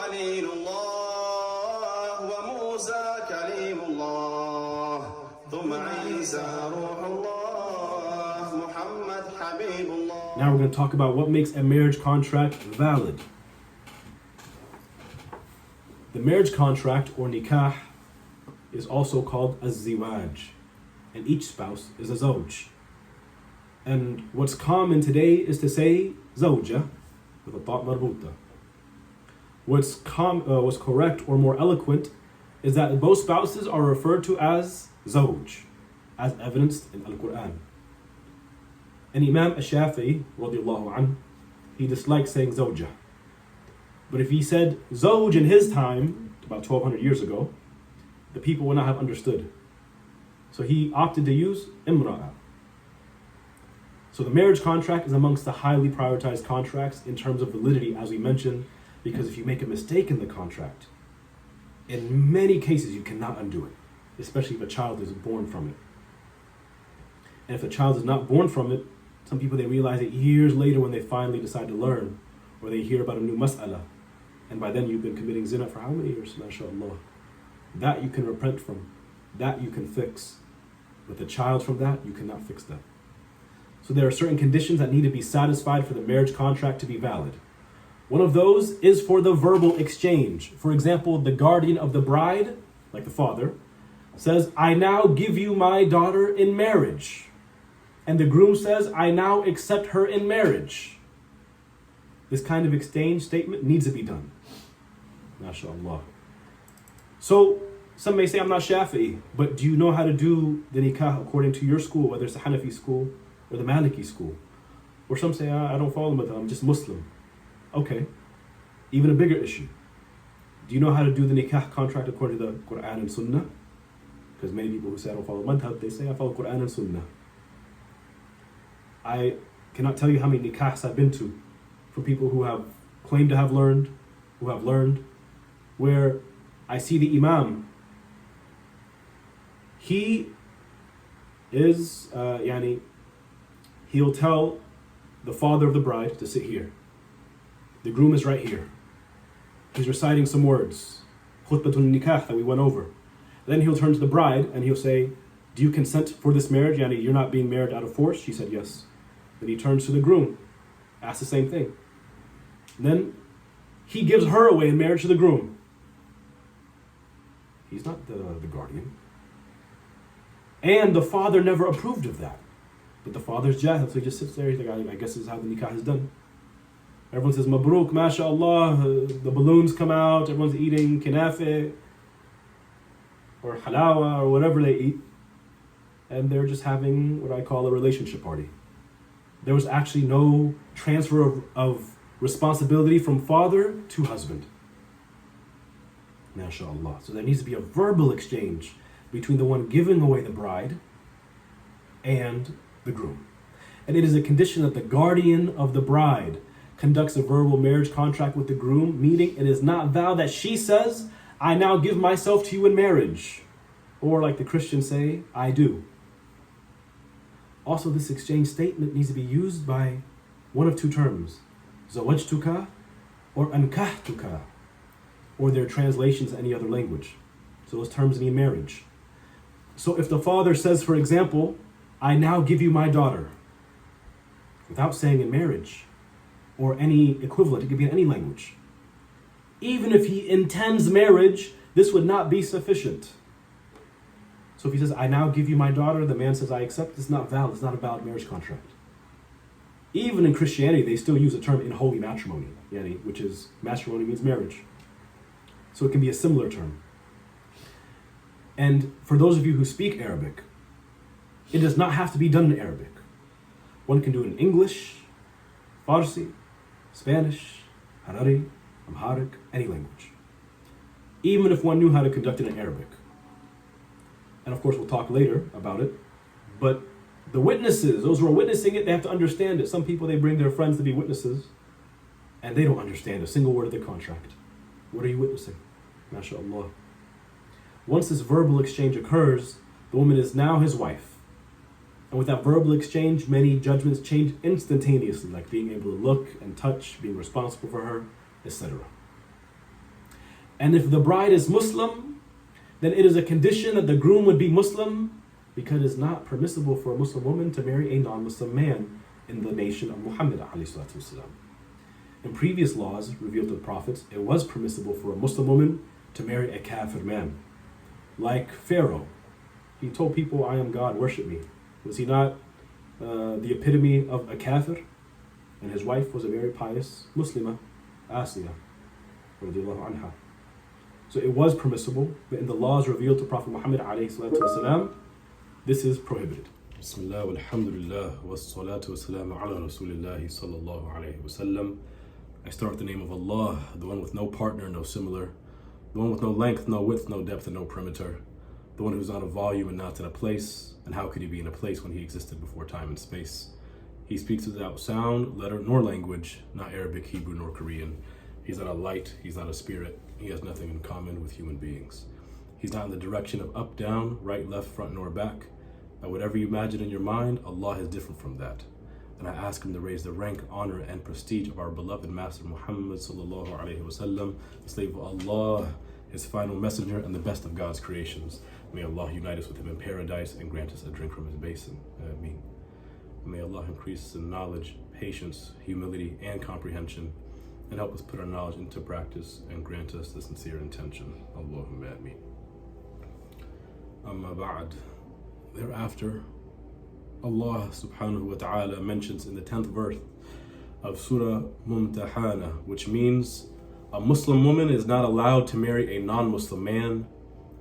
خليل الله وموسى كليم الله ثم عيسى روح الله محمد حبيب الله. Now we're going to talk about what makes a marriage contract valid. The marriage contract, or nikah, is also called az-ziwaj, and each spouse is a zawj. And what's common today is to say zawja with a ta' marbuta. What's correct or more eloquent is that both spouses are referred to as zawj, as evidenced in Al-Quran. And Imam Shafi'iyy, radiallahu anhu, he dislikes saying zawja. But if he said zawj in his time, about 1200 years ago, the people would not have understood. So he opted to use imra'a. So the marriage contract is amongst the highly prioritized contracts in terms of validity, as we mentioned, because if you make a mistake in the contract, in many cases you cannot undo it, especially if a child is born from it. And if a child is not born from it, some people, they realize it years later when they finally decide to learn, or they hear about a new mas'ala, and by then you've been committing zina for how many years, mashallah. That you can repent from, that you can fix. With a child from that, you cannot fix that. So there are certain conditions that need to be satisfied for the marriage contract to be valid. One of those is for the verbal exchange. For example, the guardian of the bride, like the father, says, I now give you my daughter in marriage. And the groom says, I now accept her in marriage. This kind of exchange statement needs to be done. MashaAllah. So, some may say, I'm not Shafi'i, but do you know how to do the nikah according to your school, whether it's the Hanafi school or the Maliki school? Or some say, I don't follow madhab, I'm just Muslim. Okay, even a bigger issue. Do you know how to do the nikah contract according to the Quran and Sunnah? Because many people who say I don't follow madhab, they say I follow Quran and Sunnah. I cannot tell you how many nikahs I've been to from people who have claimed to have learned, where I see the imam, he is, he'll tell the father of the bride to sit here. The groom is right here. He's reciting some words, khutbatul nikah that we went over. Then he'll turn to the bride and he'll say, do you consent for this marriage? You're not being married out of force? She said yes. Then he turns to the groom, asks the same thing. And then he gives her away in marriage to the groom. He's not the guardian. And the father never approved of that. But the father's jahil, so he just sits there, he's like, I guess this is how the nikah is done. Everyone says, Mabruk, mashallah, the balloons come out, everyone's eating kinafe, or halawa, or whatever they eat. And they're just having what I call a relationship party. There was actually no transfer of responsibility from father to husband. MashaAllah. So there needs to be a verbal exchange between the one giving away the bride and the groom. And it is a condition that the guardian of the bride conducts a verbal marriage contract with the groom, meaning it is not valid that she says, I now give myself to you in marriage. Or like the Christians say, I do. Also, this exchange statement needs to be used by one of two terms, zawajtuka or ankahtuka, or their translations in any other language. So those terms mean marriage. So if the father says, for example, I now give you my daughter, without saying in marriage, or any equivalent, it could be in any language. Even if he intends marriage, this would not be sufficient. So if he says, I now give you my daughter, the man says, I accept, it's not valid, it's not a valid marriage contract. Even in Christianity, they still use the term in holy matrimony, which is, matrimony means marriage. So it can be a similar term. And for those of you who speak Arabic, it does not have to be done in Arabic. One can do it in English, Farsi, Spanish, Harari, Amharic, any language. Even if one knew how to conduct it in Arabic. And of course, we'll talk later about it. But the witnesses, those who are witnessing it, they have to understand it. Some people, they bring their friends to be witnesses, and they don't understand a single word of the contract. What are you witnessing? MashaAllah. Once this verbal exchange occurs, the woman is now his wife. And with that verbal exchange, many judgments change instantaneously, like being able to look and touch, being responsible for her, etc. And if the bride is Muslim, then it is a condition that the groom would be Muslim, because it is not permissible for a Muslim woman to marry a non-Muslim man in the nation of Muhammad alayhi salatu wasalam. In previous laws revealed to the prophets, it was permissible for a Muslim woman to marry a kafir man. Like Pharaoh, he told people, I am God, worship me. Was he not the epitome of a kafir? And his wife was a very pious Muslimah, Asiya, radiallahu anha. So it was permissible, but in the laws revealed to Prophet Muhammad alayhi salatu wasalam, this is prohibited. Bismillah, walhamdulillah, wassalatu wassalamu ala rasulillahi sallallahu alayhi wasallam. I start with the name of Allah, the one with no partner, no similar, the one with no length, no width, no depth, and no perimeter, the one who's not a volume and not in a place. And how could he be in a place when he existed before time and space? He speaks without sound, letter, nor language, not Arabic, Hebrew, nor Korean. He's not a light, he's not a spirit. He has nothing in common with human beings. He's not in the direction of up, down, right, left, front, nor back. But whatever you imagine in your mind, Allah is different from that. And I ask him to raise the rank, honor, and prestige of our beloved Master Muhammad sallallahu alaihi wasallam, the slave of Allah, his final messenger, and the best of God's creations. May Allah unite us with him in paradise and grant us a drink from his basin. Ameen. May Allah increase us in knowledge, patience, humility, and comprehension, and help us put our knowledge into practice and grant us the sincere intention. Allahumma ameen. Amma ba'd. Thereafter, Allah subhanahu wa ta'ala mentions in the 10th verse of Surah Mumtahana, which means a Muslim woman is not allowed to marry a non-Muslim man,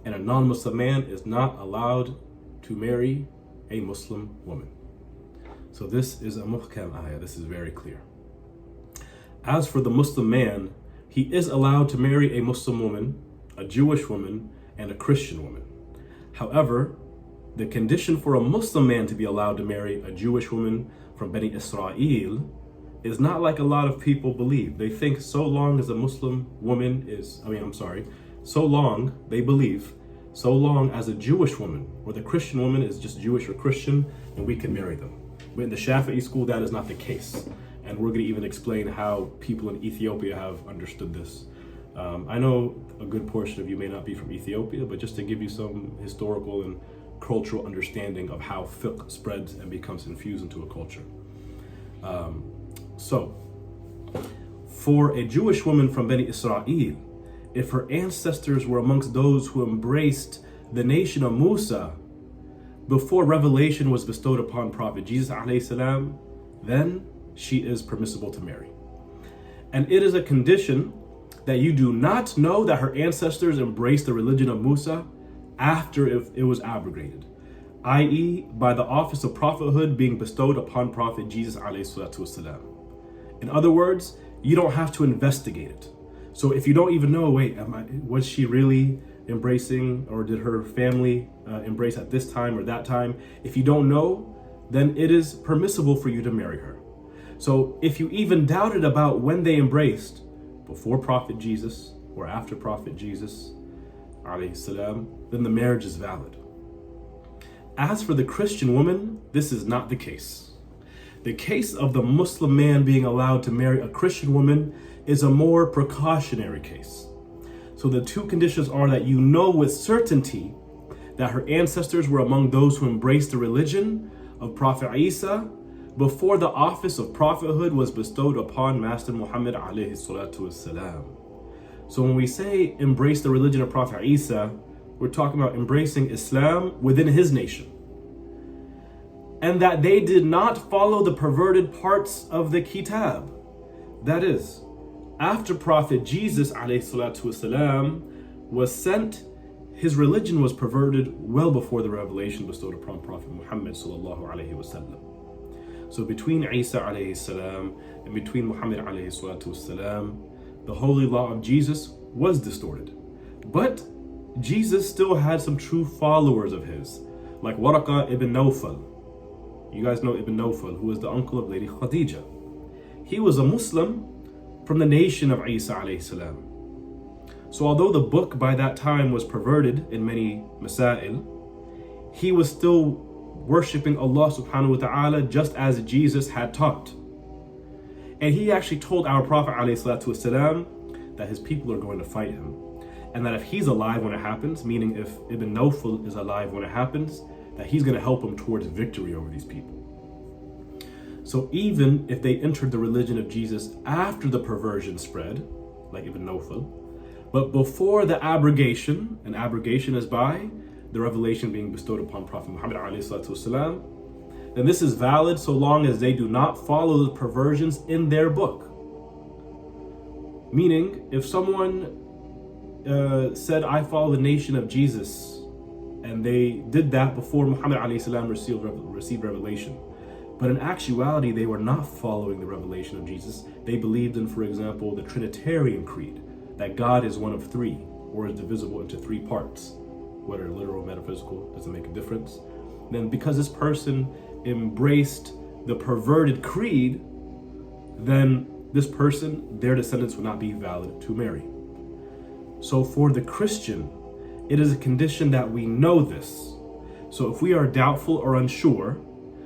and a non-Muslim man is not allowed to marry a Muslim woman. So this is a muhkam ayah, this is very clear. As for the Muslim man, he is allowed to marry a Muslim woman, a Jewish woman, and a Christian woman. However, the condition for a Muslim man to be allowed to marry a Jewish woman from Bani Israel is not like a lot of people believe. They think so long as a Muslim woman is, so long, they believe, so long as a Jewish woman or the Christian woman is just Jewish or Christian, then we can marry them. But in the Shafi'iyy school, that is not the case. And we're going to even explain how people in Ethiopia have understood this. I know a good portion of you may not be from Ethiopia, but just to give you some historical and cultural understanding of how fiqh spreads and becomes infused into a culture. So, for a Jewish woman from Bani Israel, if her ancestors were amongst those who embraced the nation of Musa before revelation was bestowed upon Prophet Jesus alayhi salam, then she is permissible to marry. And it is a condition that you do not know that her ancestors embraced the religion of Musa after it was abrogated, i.e. by the office of prophethood being bestowed upon Prophet Jesus alayhi salatu wasalam. In other words, you don't have to investigate it. So if you don't even know, was she really embracing, or did her family embrace at this time or that time? If you don't know, then it is permissible for you to marry her. So if you even doubted about when they embraced, before Prophet Jesus or after Prophet Jesus alayhi salam, then the marriage is valid. As for the Christian woman, this is not the case. The case of the Muslim man being allowed to marry a Christian woman is a more precautionary case. So the two conditions are that you know with certainty that her ancestors were among those who embraced the religion of Prophet Isa before the office of prophethood was bestowed upon Master Muhammad alayhi salatu wassalam. So when we say embrace the religion of Prophet Isa, we're talking about embracing Islam within his nation. And that they did not follow the perverted parts of the kitab. That is, after Prophet Jesus alayhi salatu wasalam was sent, his religion was perverted well before the revelation bestowed upon Prophet Muhammad sallallahu alayhi wasallam. So between Isa alayhi salam and between Muhammad alayhi salatu wasalam, the holy law of Jesus was distorted. But Jesus still had some true followers of his, like Waraqah ibn Nawfal. You guys know Ibn Nawfal, who was the uncle of Lady Khadija. He was a Muslim from the nation of Isa alayhi salam. So although the book by that time was perverted in many masail, he was still worshipping Allah subhanahu wa ta'ala just as Jesus had taught. And he actually told our Prophet alayhi salatu wasalam that his people are going to fight him. and that if he's alive when it happens, meaning if Ibn Nawfal is alive when it happens, that he's going to help him towards victory over these people. So even if they entered the religion of Jesus after the perversion spread, like Ibn Nawfal, but before the abrogation, and abrogation is by the revelation being bestowed upon Prophet Muhammad ﷺ, then this is valid so long as they do not follow the perversions in their book. Meaning, if someone said, I follow the nation of Jesus, and they did that before Muhammad ﷺ received revelation, but in actuality they were not following the revelation of Jesus. They believed in, for example, the Trinitarian creed, that God is one of three, or is divisible into three parts, whether literal or metaphysical, doesn't make a difference. Then because this person embraced the perverted creed, then this person, their descendants would not be valid to marry. So for the Christian, it is a condition that we know this. So if we are doubtful or unsure,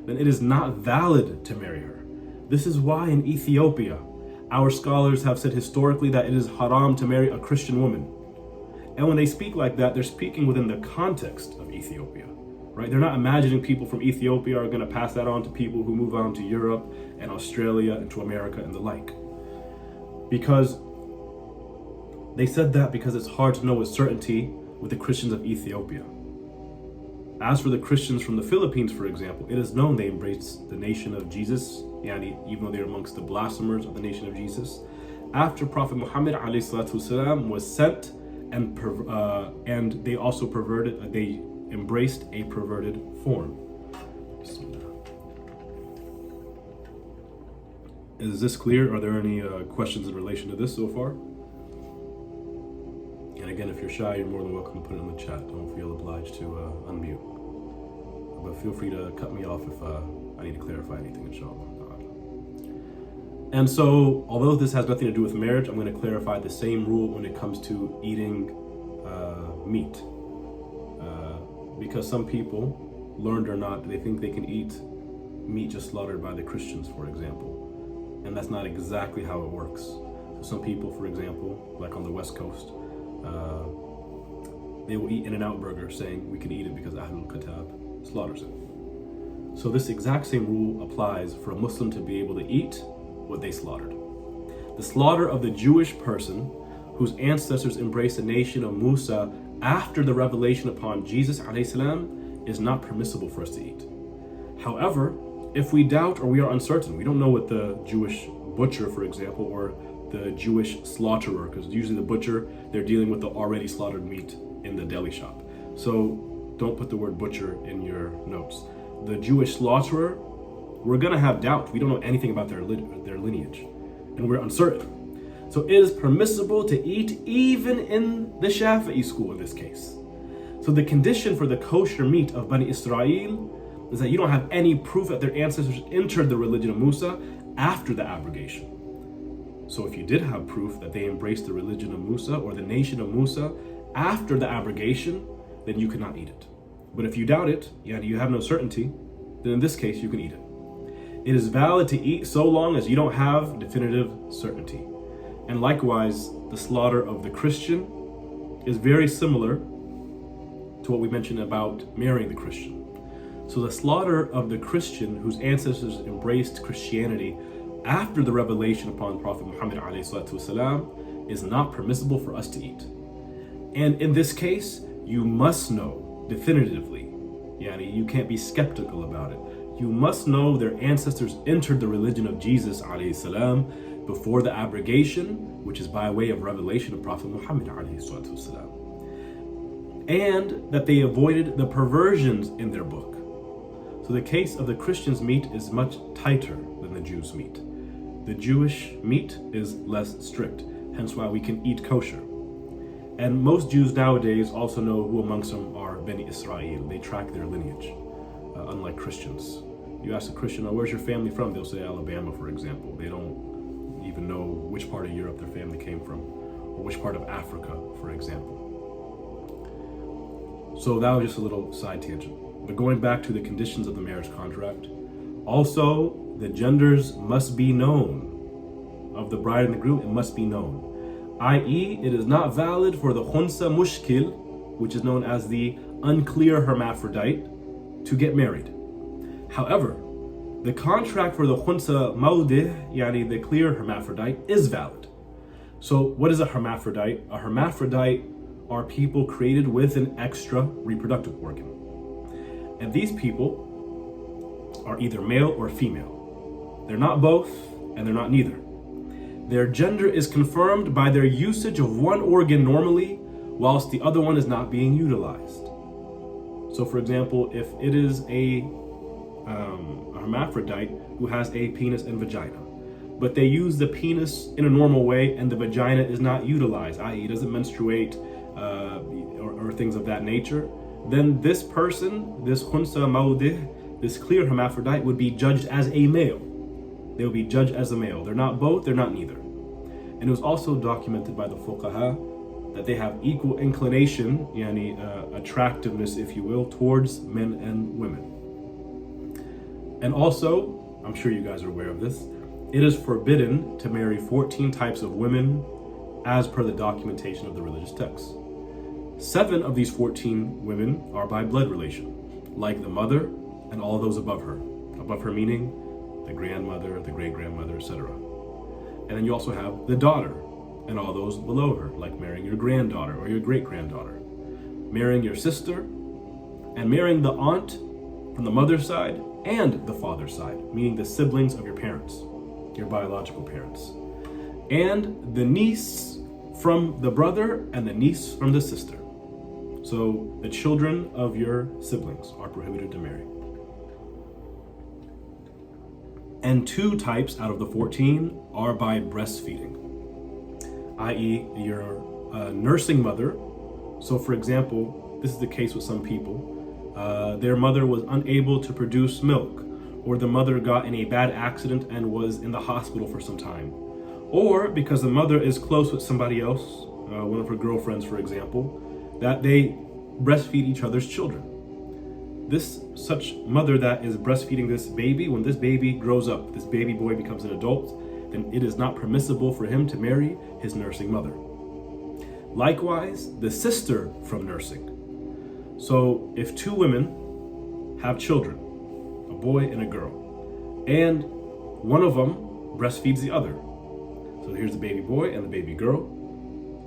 then it is not valid to marry her. This is why in Ethiopia, our scholars have said historically that it is haram to marry a Christian woman. And when they speak like that, they're speaking within the context of Ethiopia, right? They're not imagining people from Ethiopia are going to pass that on to people who move on to Europe and Australia and to America and the like. Because they said that because it's hard to know with certainty with the Christians of Ethiopia. As for the Christians from the Philippines, for example, it is known they embraced the nation of Jesus, even though they're amongst the blasphemers of the nation of Jesus, after Prophet Muhammad ﷺ was sent, and they also they embraced a perverted form. Is this clear? Are there any questions in relation to this so far? And again, if you're shy, you're more than welcome to put it in the chat. Don't feel obliged to unmute. But feel free to cut me off if I need to clarify anything, inshallah. And so, although this has nothing to do with marriage, I'm going to clarify the same rule when it comes to eating meat. Because some people, learned or not, they think they can eat meat just slaughtered by the Christians, for example. And that's not exactly how it works. So some people, for example, like on the West Coast, they will eat In-N-Out burger saying we can eat it because Ahlul Kitab slaughters it. So this exact same rule applies for a Muslim to be able to eat what they slaughtered. The slaughter of the Jewish person whose ancestors embraced the nation of Musa after the revelation upon Jesus ﷺ is not permissible for us to eat. However, if we doubt or we are uncertain, we don't know what the Jewish butcher, for example, or the Jewish slaughterer, because usually the butcher, they're dealing with the already slaughtered meat in the deli shop. So don't put the word butcher in your notes. The Jewish slaughterer, we're going to have doubt. We don't know anything about their lineage, and we're uncertain. So it is permissible to eat even in the Shafi'iyy school in this case. So the condition for the kosher meat of Bani Israel is that you don't have any proof that their ancestors entered the religion of Musa after the abrogation. So if you did have proof that they embraced the religion of Musa or the nation of Musa after the abrogation, then you could not eat it. But if you doubt it, you have no certainty, then in this case you can eat it. It is valid to eat so long as you don't have definitive certainty. And likewise, the slaughter of the Christian is very similar to what we mentioned about marrying the Christian. So the slaughter of the Christian whose ancestors embraced Christianity after the revelation upon Prophet Muhammad ﷺ is not permissible for us to eat. And in this case, you must know definitively. You can't be skeptical about it. You must know their ancestors entered the religion of Jesus ﷺ before the abrogation, which is by way of revelation of Prophet Muhammad ﷺ, and that they avoided the perversions in their book. So the case of the Christian's meat is much tighter than the Jew's meat. The Jewish meat is less strict, hence why we can eat kosher. And most Jews nowadays also know who amongst them are Bani Israel. They track their lineage, unlike Christians. You ask a Christian, oh, where's your family from? They'll say Alabama, for example. They don't even know which part of Europe their family came from, or which part of Africa, for example. So that was just a little side tangent. But going back to the conditions of the marriage contract, also the genders must be known of the bride and the groom. It must be known. i.e. it is not valid for the khunsa mushkil, which is known as the unclear hermaphrodite, to get married. However, the contract for the khunsa mawdih, yani the clear hermaphrodite, is valid. So what is a hermaphrodite? A hermaphrodite are people created with an extra reproductive organ. And these people are either male or female. They're not both, and they're not neither. Their gender is confirmed by their usage of one organ normally, whilst the other one is not being utilized. So for example, if it is a hermaphrodite who has a penis and vagina, but they use the penis in a normal way and the vagina is not utilized, i.e. doesn't menstruate or things of that nature, then this person, this khunsa mawdih, this clear hermaphrodite, would be judged as a male. They will be judged as a male. They're not both, they're not neither. And it was also documented by the fuqaha that they have equal inclination, yani attractiveness, if you will, towards men and women. And also, I'm sure you guys are aware of this, it is forbidden to marry 14 types of women as per the documentation of the religious texts. 7 of these 14 women are by blood relation, like the mother and all those above her. Above her meaning the grandmother, the great-grandmother, etc. And then you also have the daughter and all those below her, like marrying your granddaughter or your great-granddaughter, marrying your sister, and marrying the aunt from the mother's side and the father's side, meaning the siblings of your parents, your biological parents, and the niece from the brother and the niece from the sister. So the children of your siblings are prohibited to marry. And 2 types out of the 14 are by breastfeeding, i.e. your nursing mother. So for example, this is the case with some people. Their mother was unable to produce milk, or the mother got in a bad accident and was in the hospital for some time, or because the mother is close with somebody else, one of her girlfriends for example, that they breastfeed each other's children. Such mother that is breastfeeding this baby, when this baby grows up, this baby boy becomes an adult, then it is not permissible for him to marry his nursing mother. Likewise, the sister from nursing. So if 2 women have children, a boy and a girl, and one of them breastfeeds the other, so here's the baby boy and the baby girl,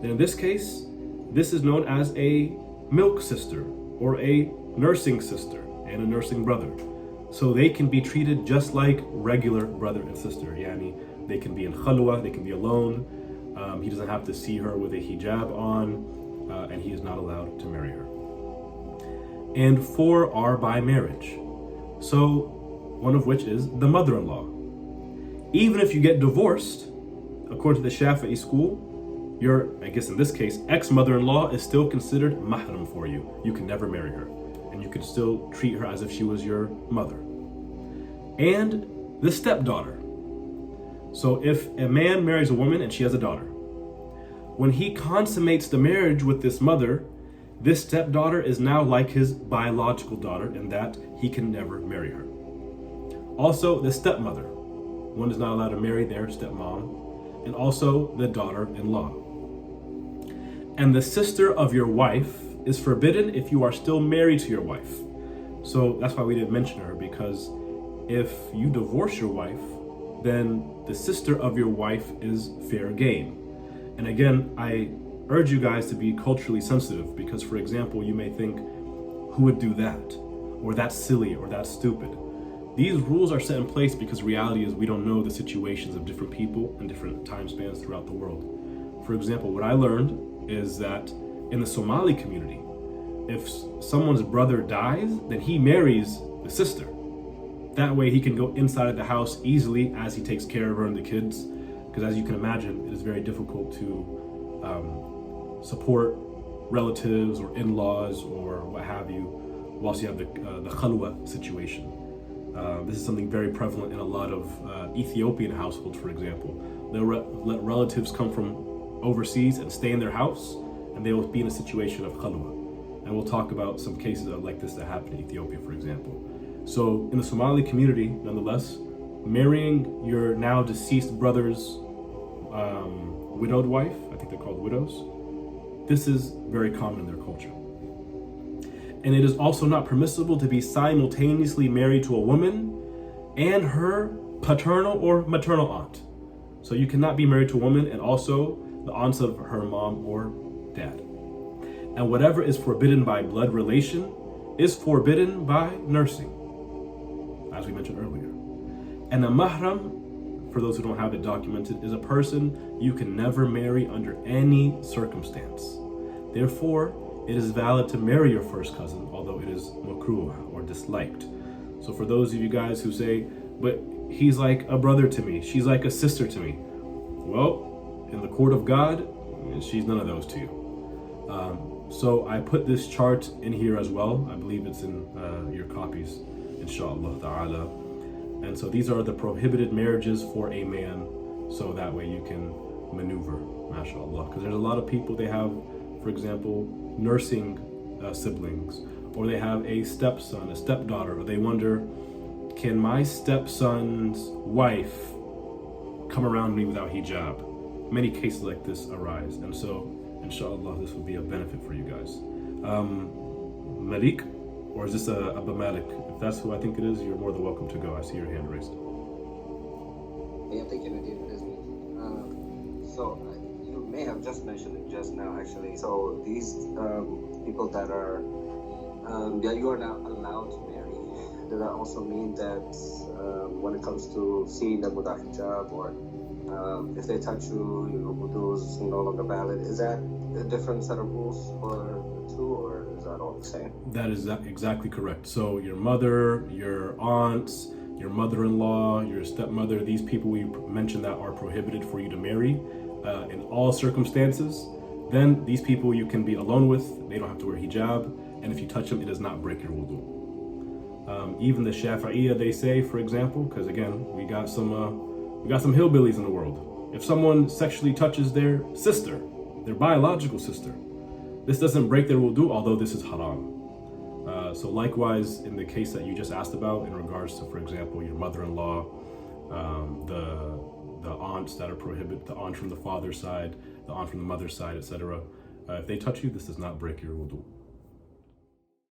then in this case, this is known as a milk sister or a nursing sister and a nursing brother. So they can be treated just like regular brother and sister. Yani they can be in khalwa, they can be alone. He doesn't have to see her with a hijab on, and he is not allowed to marry her. And 4 are by marriage. So one of which is the mother-in-law. Even if you get divorced, according to the Shafi'iyy school, your, I guess in this case, ex-mother-in-law is still considered mahram for you. You can never marry her. And you can still treat her as if she was your mother. And the stepdaughter. So if a man marries a woman and she has a daughter, when he consummates the marriage with this mother, this stepdaughter is now like his biological daughter in that he can never marry her. Also, the stepmother. One is not allowed to marry their stepmom. And also the daughter-in-law. And the sister of your wife is forbidden if you are still married to your wife. So that's why we didn't mention her, because if you divorce your wife, then the sister of your wife is fair game. And again, I urge you guys to be culturally sensitive, because for example, you may think, who would do that? Or that's silly, or that's stupid. These rules are set in place because reality is we don't know the situations of different people and different time spans throughout the world. For example, what I learned is that in the Somali community, if someone's brother dies, then he marries the sister. That way he can go inside of the house easily as he takes care of her and the kids. Because as you can imagine, it is very difficult to support relatives or in-laws or what have you, whilst you have the khalwa situation. This is something very prevalent in a lot of Ethiopian households, for example. They'll let relatives come from overseas and stay in their house, and they will be in a situation of khalwa. And we'll talk about some cases like this that happen in Ethiopia, for example. So in the Somali community, nonetheless, marrying your now deceased brother's widowed wife, I think they're called widows. This is very common in their culture. And it is also not permissible to be simultaneously married to a woman and her paternal or maternal aunt. So you cannot be married to a woman and also the aunts of her mom or dad. And whatever is forbidden by blood relation is forbidden by nursing, as we mentioned earlier. And a mahram, for those who don't have it documented, is a person you can never marry under any circumstance. Therefore, it is valid to marry your first cousin, although it is makruh or disliked. So for those of you guys who say, but he's like a brother to me, she's like a sister to me. Well, in the court of God, she's none of those to you. So I put this chart in here as well. I believe it's in your copies, inshallah ta'ala. And so these are the prohibited marriages for a man, so that way you can maneuver, mashallah. Because there's a lot of people, they have, for example, nursing siblings, or they have a stepson, a stepdaughter, or they wonder, can my stepson's wife come around me without hijab? Many cases like this arise, and so inshallah this will be a benefit for you guys. Malik, or is this Abba Malik? If that's who I think it is, you're more than welcome to go. I see your hand raised. Hey, I'm thinking it is me. So you may have just mentioned it just now, actually. So these people that are that you are not allowed to marry, does that also mean that when it comes to seeing them without hijab, or if they touch you, wudu is no longer valid? Is that a different set of rules for the two, or is that all the same? That is exactly correct. So your mother, your aunts, your mother-in-law, your stepmother, these people we mentioned that are prohibited for you to marry in all circumstances, then these people you can be alone with, they don't have to wear hijab, and if you touch them, it does not break your wudu. Even the Shafi'iyya, they say, for example, because again, we got some hillbillies in the world. If someone sexually touches their sister, their biological sister, this doesn't break their wudu, although this is haram. So likewise, in the case that you just asked about, in regards to, for example, your mother-in-law, the aunts that are prohibited, the aunt from the father's side, the aunt from the mother's side, etc. If they touch you, this does not break your wudu.